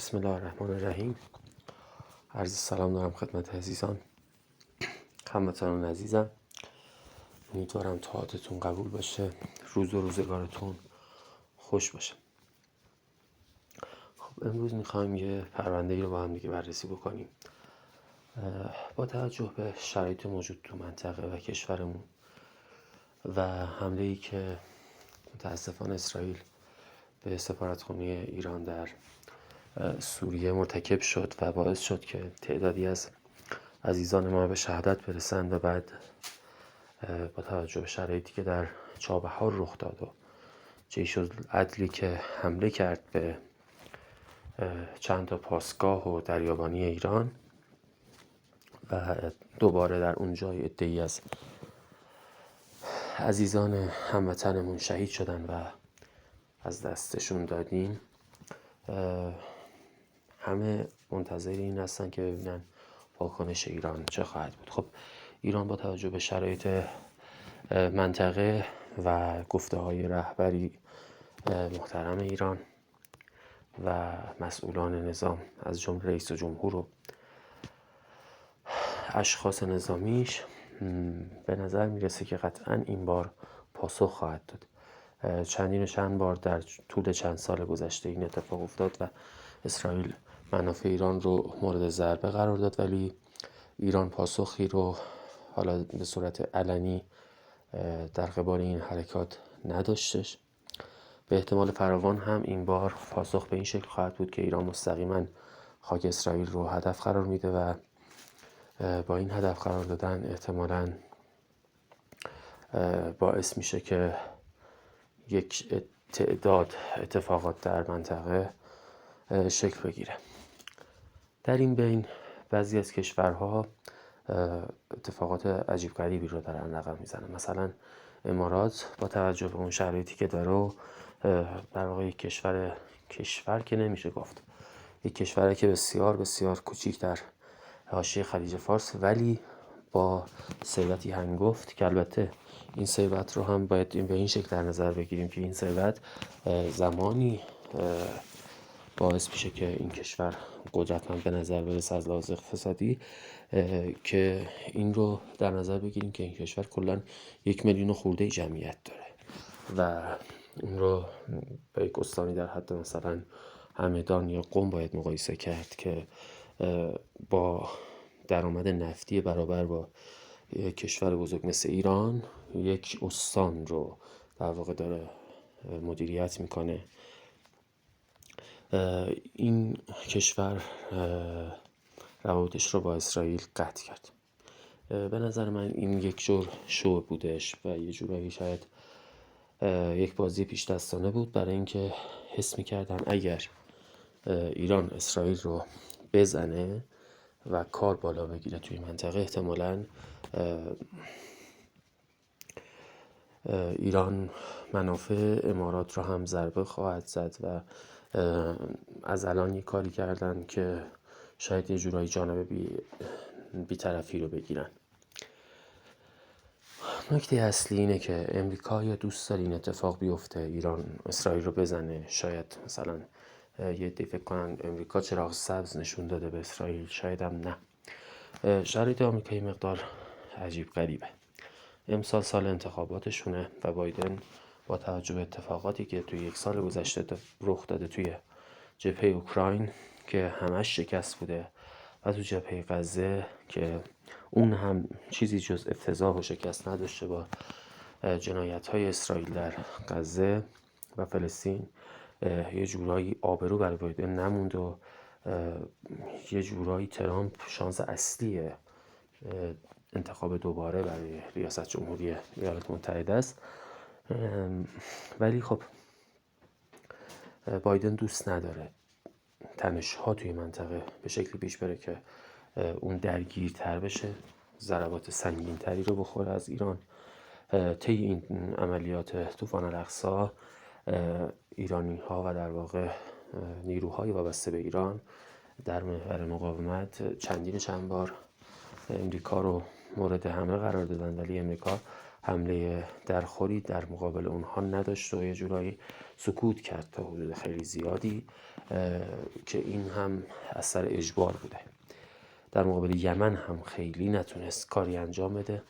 بسم الله الرحمن الرحیم. عرض سلام دارم خدمت عزیزان، هموطنان عزیزم. امیدوارم طاعتتون قبول باشه، روز و روزگارتون خوش باشه. خب امروز میخوایم یه پرونده‌ای رو با هم دیگه بررسی بکنیم. با توجه به شرایط موجود تو منطقه و کشورمون و حمله‌ای که متاسفانه اسرائیل به سفارتخانه ایران در سوریه مرتکب شد و باعث شد که تعدادی از عزیزان ما به شهادت برسند و بعد با توجه به شرایطی که در چابهار رخ داد و جیش العدلی که حمله کرد به چند تا پاسگاه و دریابانی ایران و دوباره در اونجا عده‌ای از عزیزان هموطنمون شهید شدن و از دستشون دادیم، همه منتظر این هستن که ببینن واکنش ایران چه خواهد بود. خب ایران با توجه به شرایط منطقه و گفته‌های رهبری محترم ایران و مسئولان نظام از جمله رئیس جمهور و اشخاص نظامیش، به نظر میرسه که قطعا این بار پاسخ خواهد داد. چند بار در طول چند سال گذشته این اتفاق افتاد و اسرائیل منافع ایران رو مورد ضربه قرار داد، ولی ایران پاسخی رو حالا به صورت علنی در قبال این حرکات نداشتش. به احتمال فراوان هم این بار پاسخ به این شکل خواهد بود که ایران مستقیما خاک اسرائیل رو هدف قرار میده و با این هدف قرار دادن احتمالاً باعث میشه که یک تعداد اتفاقات در منطقه شکل بگیره. در این بین بعضی از کشورها اتفاقات عجیب غریبی رو دارن رقم میزنن. مثلا امارات با توجه به اون شرایطی که داره در واقع یک کشور که نمیشه گفت، یک کشوری که بسیار بسیار کوچیک در حاشیه خلیج فارس، ولی با ثروتی هنگفت که البته این ثروت رو هم باید به این شکل در نظر بگیریم که این ثروت زمانی باعث میشه که این کشور قدرتمند به نظر برسه از لحاظ اقتصادی، که این رو در نظر بگیریم که این کشور کلا 1 میلیون خورده جمعیت داره و اون رو با یک استانی در حد مثلا همدان یا قم باید مقایسه کرد که با درآمد نفتی برابر با یک کشور بزرگ مثل ایران یک استان رو در واقع داره مدیریت میکنه. این کشور روابطش رو با اسرائیل قطع کرد. به نظر من این یک جور شو بودش و یه جورایی شاید یک بازی پیش دستانه بود، برای اینکه حس میکردن اگر ایران اسرائیل رو بزنه و کار بالا بگیره توی منطقه، احتمالاً ایران منافع امارات رو هم ضربه خواهد زد و از الان یک کاری کردن که شاید یه جورایی جانب بی‌طرفی رو بگیرن. نکته اصلی اینه که امریکا یا دوست داره این اتفاق بیفته، ایران اسرائیل رو بزنه. شاید مثلا یه عده فکر کنن امریکا چراغ سبز نشون داده به اسرائیل، شاید هم نه. شرایط آمریکا یه مقدار عجیب غریبه. امسال سال انتخاباتشونه و بایدن با توجه به اتفاقاتی که توی 1 سال گذشته رخ داده توی جبهه اوکراین که همش شکست بوده و تو جبهه غزه که اون هم چیزی جز افتضاح و شکست نداشته، با جنایت‌های اسرائیل در غزه و فلسطین، یه جورایی آبرو برای بایدن نموند و یه جورایی ترامپ شانس اصلی انتخاب دوباره برای ریاست جمهوری ایالات متحده است. ولی خب بایدن دوست نداره تنش‌ها توی منطقه به شکلی پیش بره که اون درگیرتر بشه، ضربات سنگین‌تری رو بخوره از ایران. طی این عملیات طوفان الاقصی ایرانی‌ها و در واقع نیروهای وابسته به ایران در محور مقاومت چند بار امریکا رو مورد حمله قرار دادن، ولی امریکا حمله درخوری در مقابل اونها نداشت و یه جورایی سکوت کرد تا حدود خیلی زیادی که این هم اثر اجبار بوده. در مقابل یمن هم خیلی نتونست کاری انجام بده،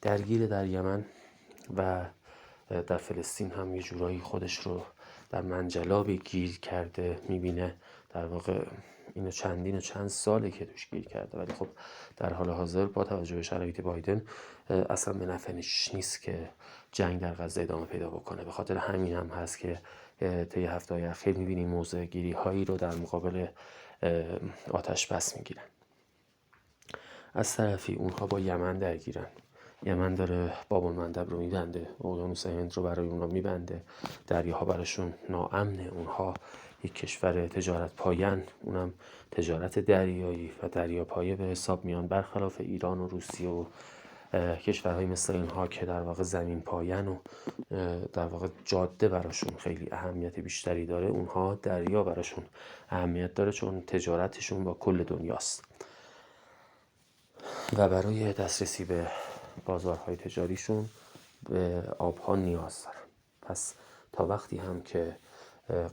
درگیر در یمن و در فلسطین هم یه جورایی خودش رو در منجلابی گیر کرده میبینه. در واقع اینو چند ساله که توش گیر کرده، ولی خب در حال حاضر با توجه به شرایط بایدن اصلا به نفعش نیست که جنگ در غزه ادامه پیدا بکنه. به خاطر همین هم هست که طی هفته‌های اخیر میبینیم موضع گیری هایی رو در مقابل آتش بس میگیرن. از طرفی اونها با یمن درگیرن. یمن داره باب المندب رو میبنده، اقیانوس هند رو برای اونها میبنده، دریاها براشون ناامنه. اونها یک کشور تجارت پاین، اونم تجارت دریایی و دریاپایه به حساب میان، برخلاف ایران و روسیه و کشورهای مثل اینها که در واقع زمین پاین و در واقع جاده براشون خیلی اهمیت بیشتری داره. اونها دریا براشون اهمیت داره چون تجارتشون با کل دنیاست و برای دسترسی به بازارهای تجاریشون به آبها نیاز دارن. پس تا وقتی هم که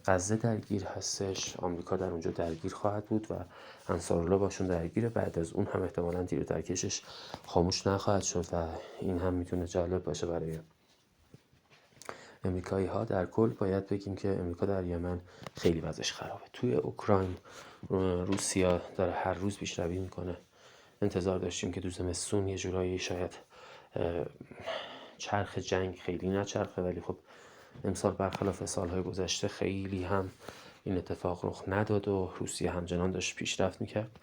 غزه درگیر هستش، آمریکا در اونجا درگیر خواهد بود و انصارالله باشون درگیره. بعد از اون هم احتمالاً تیر ترکشش خاموش نخواهد شد و این هم میتونه جالب باشه برای امریکایی ها. در کل باید بگیم که امریکا در یمن خیلی وضعش خرابه. توی اوکراین روسیا داره هر روز پیشروی میکنه. انتظار داشتیم که تو زمستون یه جورایی شاید چرخ جنگ خیلی نچرخه، ولی خب امسال برخلاف سالهای گذشته خیلی هم این اتفاق رخ نداد و روسیه همچنان داشت پیشرفت میکرد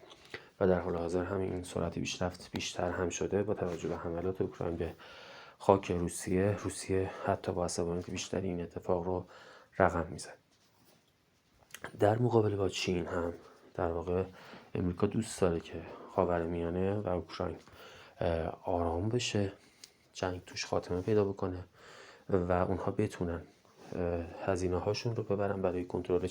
و در حال حاضر هم این سرعت پیشرفت بیشتر هم شده. با توجه به حملات اوکراین به خاک روسیه حتی با عصبانیت بیشتری این اتفاق رو رقم میزد. در مقابل با چین هم در واقع امریکا دوست داره که خاورمیانه و اوکراین آرام بشه، جنگ توش خاتمه پیدا بکنه و اونها بتونن هزینه هاشون رو ببرن برای کنترل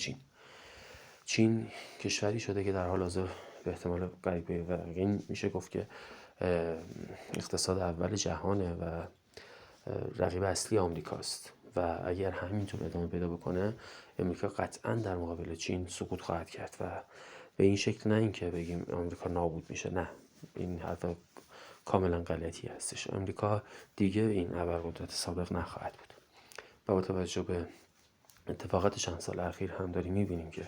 چین کشوری شده که در حال حاضر به احتمال قریب و یقین میشه گفت که اقتصاد اول جهانه و رقیب اصلی آمریکاست و اگر همینطور ادامه پیدا بکنه امریکا قطعا در مقابل چین سقوط خواهد کرد و به این شکل، نه اینکه بگیم آمریکا نابود میشه، نه، این حرف کاملا غلطی هستش. آمریکا دیگه این ابرقدرت سابق نخواهد بود و با توجه به اتفاقات چند سال اخیر هم داریم میبینیم که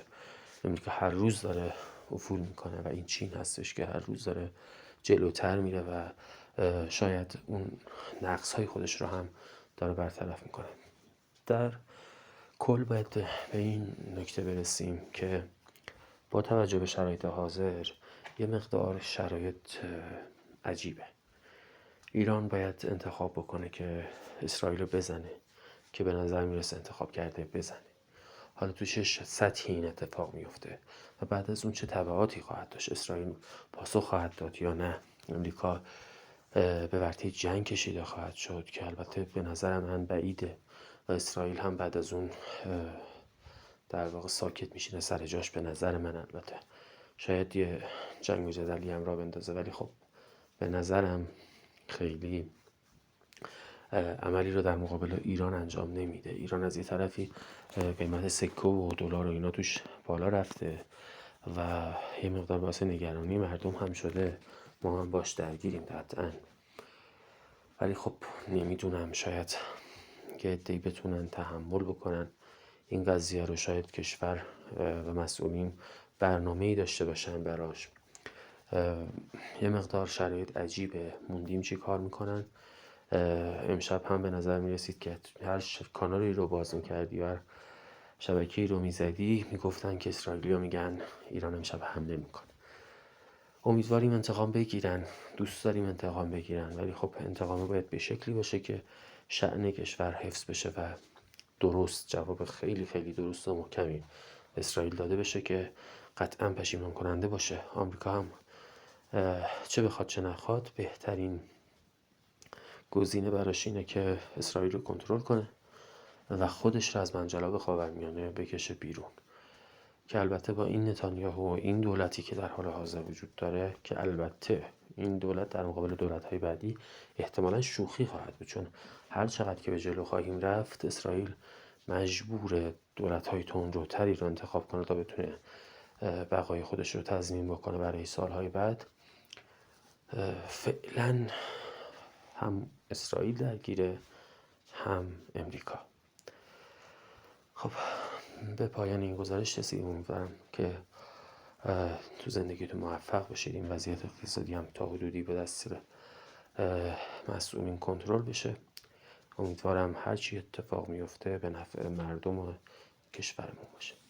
امریکا هر روز داره افول میکنه و این چین هستش که هر روز داره جلوتر میره و شاید اون نقص های خودش رو هم داره برطرف میکنه. در کل باید به این نکته برسیم که با توجه به شرایط حاضر یه مقدار شرایط عجیبه. ایران باید انتخاب بکنه که اسرائیل رو بزنه که به نظر میرسه انتخاب کرده بزنه. حالا تو چه سطحی این اتفاق میفته و بعد از اون چه تبعاتی خواهد داشت؟ اسرائیل پاسخ خواهد داد یا نه؟ امریکا به ورطه جنگ کشیده خواهد شد که البته به نظر من بعیده و اسرائیل هم بعد از اون در واقع ساکت میشینه سر جاش. به نظر من البته شاید یه جنگ جدلی هم را بندازه، ولی خب به نظرم خیلی عملی رو در مقابل ایران انجام نمیده. ایران از یه طرفی قیمت سکه و دلار و اینا توش بالا رفته و یه مقدار باعث نگرانی مردم هم شده، ما هم باش درگیریم قطعاً، ولی خب نمیدونم، شاید که عده‌ای بتونن تحمل بکنن این قضیه رو. شاید کشور و مسئولین برنامه‌ای داشته باشن براش. یه مقدار شرایط عجیبه، موندیم چی کار میکنن. امشب هم به نظر میرسید که هر کانالی رو باز میکردی و هر شبکه‌ای رو میزدی میگفتن که اسرائیلی‌ها میگن ایران امشب حمله میکنه. امیدواریم انتقام بگیرن، دوست داریم انتقام بگیرن، ولی خب انتقام باید به شکلی باشه که شأن کشور حفظ بشه و درست، جواب خیلی خیلی درست و محکمی اسرائیل داده بشه که قطعا پشیمان کننده باشه. آمریکا هم چه بخواد چه نخواد بهترین گزینه براش اینه که اسرائیل رو کنترل کنه و خودش رو از منجلاب خاورمیانه بکشه بیرون که البته با این نتانیاهو و این دولتی که در حال حاضر وجود داره، که البته این دولت در مقابل دولت‌های بعدی احتمالاً شوخی خواهد بود، چون هر چقدر که به جلو خواهیم رفت اسرائیل مجبور دولت‌های تندروتری رو انتخاب کنه تا بتونه بقای خودش رو تضمین بکنه برای سالهای بعد. فعلا هم اسرائیل درگیره هم امریکا. خب به پایان این گزارش رسیدیم. امیدوارم که تو زندگیتون موفق باشید. این وضعیت اقتصادی هم تا حدودی به دست مسئولین کنترل بشه. امیدوارم هرچی اتفاق میفته به نفع مردم و کشورمون باشه.